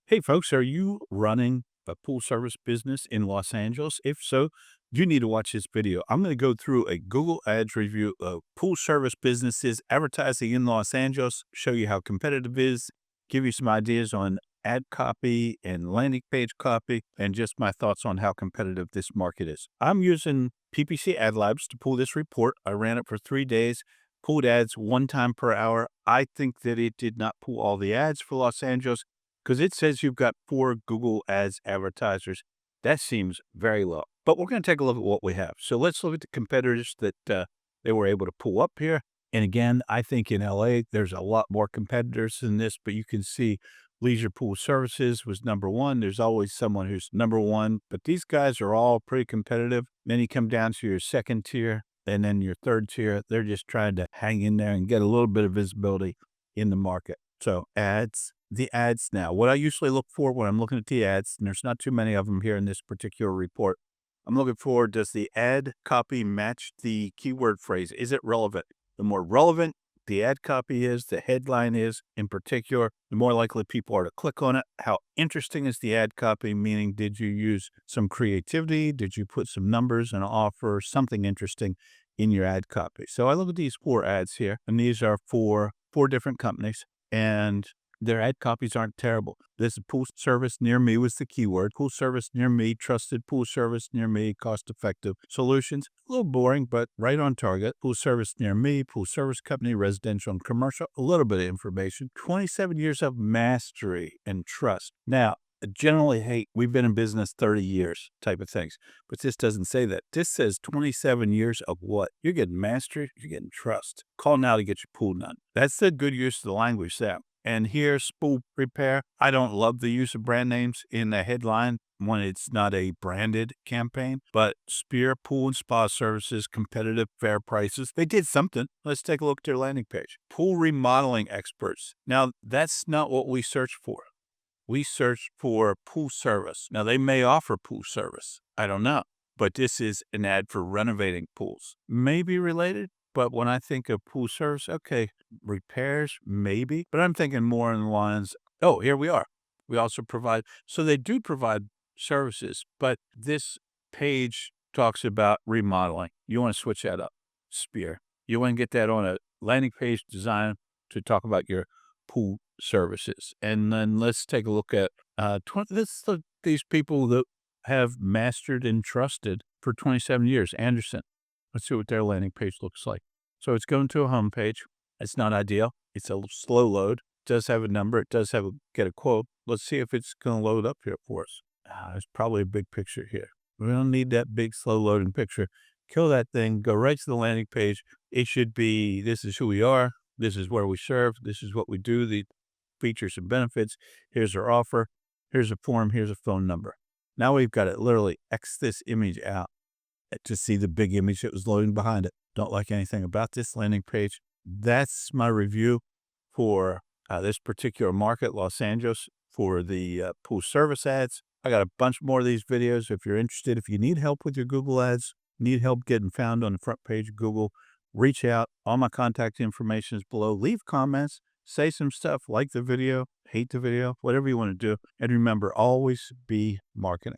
Hey folks, are you running a pool service business in Los Angeles? If so, you need to watch this video. I'm going to go through a Google Ads review of pool service businesses advertising in Los Angeles, show you how competitive it is, give you some ideas on ad copy and landing page copy, and just my thoughts on how competitive this market is. I'm using PPC Ad Labs to pull this report. I ran it for 3 days, pulled ads 1 time per hour. I think that it did not pull all the ads for Los Angeles, because it says you've got 4 Google Ads advertisers. That seems very low. But we're going to take a look at what we have. So let's look at the competitors that they were able to pull up here. And again, I think in LA, there's a lot more competitors than this, but you can see Leisure Pool Services was number 1. There's always someone who's number 1, but these guys are all pretty competitive. Then you come down to your second tier and then your third tier. They're just trying to hang in there and get a little bit of visibility in the market. So the ads now. What I usually look for when I'm looking at the ads, and there's not too many of them here in this particular report, I'm looking for, does the ad copy match the keyword phrase? Is it relevant? The more relevant the ad copy is, the headline is in particular, the more likely people are to click on it. How interesting is the ad copy? Meaning, did you use some creativity? Did you put some numbers and offer something interesting in your ad copy? So I look at these 4 ads here, and these are for 4 different companies, and their ad copies aren't terrible. This pool service near me was the keyword. Pool service near me, trusted pool service near me, cost-effective solutions. A little boring, but right on target. Pool service near me, pool service company, residential and commercial. A little bit of information. 27 years of mastery and trust. Now, I generally hate, we've been in business 30 years type of things, but this doesn't say that. This says 27 years of what? You're getting mastery, you're getting trust. Call now to get your pool done. That's the good use of the language there. And here's Pool Repair. I don't love the use of brand names in the headline when it's not a branded campaign, but Spear Pool and Spa Services, competitive, fair prices. They did something. Let's take a look at their landing page. Pool remodeling experts. Now, that's not what we searched for. We searched for pool service. Now, they may offer pool service. I don't know. But this is an ad for renovating pools. Maybe related, but when I think of pool service, okay, repairs, maybe. But I'm thinking more in the lines, oh, here we are. We also provide, so they do provide services, but this page talks about remodeling. You want to switch that up, Spear. You want to get that on a landing page design to talk about your pool services. And then let's take a look at these people that have mastered and trusted for 27 years. Anderson. Let's see what their landing page looks like. So it's going to a home page. It's not ideal. It's a slow load. It does have a number. It does have get a quote. Let's see if it's going to load up here for us. There's probably a big picture here. We don't need that big slow loading picture. Kill that thing. Go right to the landing page. It should be, this is who we are. This is where we serve. This is what we do. The features and benefits. Here's our offer. Here's a form. Here's a phone number. Now we've got to literally X this image out to see the big image that was loading behind it. Don't like anything about this landing page. That's my review for this particular market, Los Angeles, for the pool service ads. I got a bunch more of these videos if you're interested. If you need help with your Google ads, need help getting found on the front page of Google, reach out. All my contact information is below. Leave comments, say some stuff, like the video, hate the video, whatever you want to do. And remember, always be marketing.